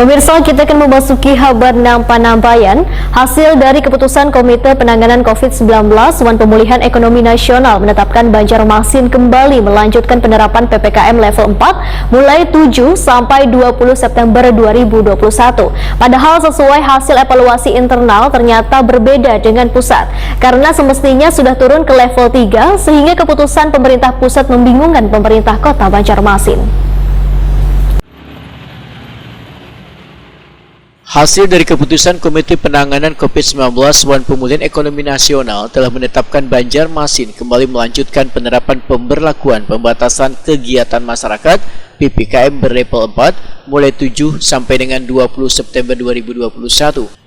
Pemirsa, kita akan memasuki kabar Penambayan. Hasil dari keputusan Komite Penanganan COVID-19 Wan Pemulihan Ekonomi Nasional menetapkan Banjarmasin kembali melanjutkan penerapan PPKM level 4 mulai 7 sampai 20 September 2021. Padahal sesuai hasil evaluasi internal ternyata berbeda dengan pusat, karena semestinya sudah turun ke level 3 sehingga keputusan pemerintah pusat membingungkan pemerintah kota Banjarmasin. Hasil dari keputusan Komite Penanganan COVID-19 Wan Pemulihan Ekonomi Nasional telah menetapkan Banjarmasin kembali melanjutkan penerapan pemberlakuan pembatasan kegiatan masyarakat PPKM berlevel 4 mulai 7 sampai dengan 20 September 2021.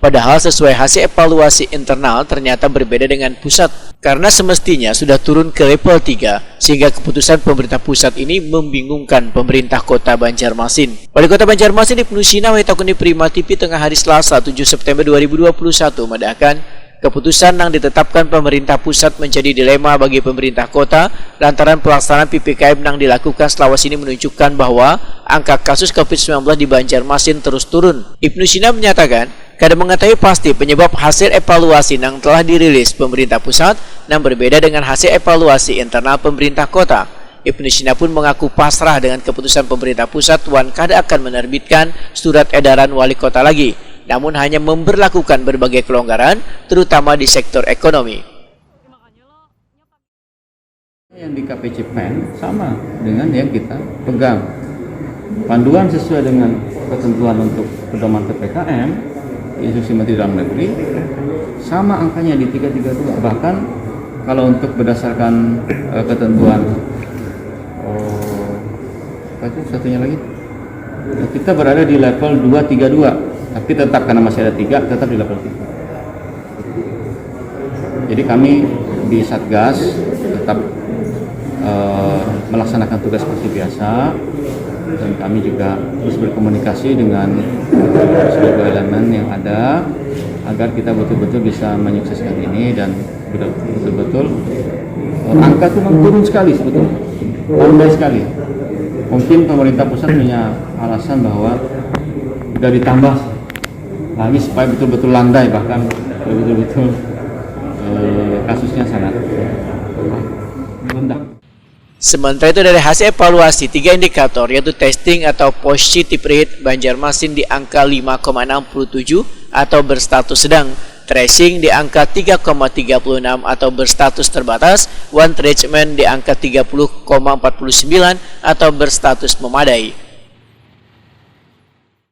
Padahal sesuai hasil evaluasi internal ternyata berbeda dengan pusat, karena semestinya sudah turun ke level 3 sehingga keputusan pemerintah pusat ini membingungkan pemerintah kota Banjarmasin. Wali Kota Banjarmasin Ibnu Sina Waitakuni Prima TV tengah hari Selasa 7 September 2021 mendakkan keputusan yang ditetapkan pemerintah pusat menjadi dilema bagi pemerintah kota lantaran pelaksanaan PPKM yang dilakukan selawase ini menunjukkan bahwa angka kasus COVID-19 di Banjarmasin terus turun. Ibnu Sina menyatakan, kada mengetahui pasti penyebab hasil evaluasi yang telah dirilis pemerintah pusat yang berbeda dengan hasil evaluasi internal pemerintah kota. Ibnu Sina pun mengaku pasrah dengan keputusan pemerintah pusat wan kada akan menerbitkan surat edaran wali kota lagi, namun hanya memberlakukan berbagai kelonggaran, terutama di sektor ekonomi. Yang di KPCPEN sama dengan yang kita pegang. Panduan sesuai dengan ketentuan untuk pedoman PPKM, Instruksi Menteri Dalam Negeri, sama angkanya di 332. Bahkan kalau untuk berdasarkan ketentuan, satunya lagi, kita berada di level 232. Tapi tetap karena masih ada 3, tetap di level 3. Jadi kami di Satgas tetap melaksanakan tugas seperti biasa, dan kami juga terus berkomunikasi dengan seluruh elemen yang ada agar kita betul-betul bisa menyukseskan ini dan betul-betul angka itu turun sekali sebetulnya, landai sekali. Mungkin pemerintah pusat punya alasan bahwa sudah ditambah lagi supaya betul-betul landai, bahkan betul-betul kasusnya sangat rendah. Sementara itu dari hasil evaluasi 3 indikator yaitu testing atau positive rate Banjarmasin di angka 5,67 atau berstatus sedang, tracing di angka 3,36 atau berstatus terbatas, one treatment di angka 30,49 atau berstatus memadai.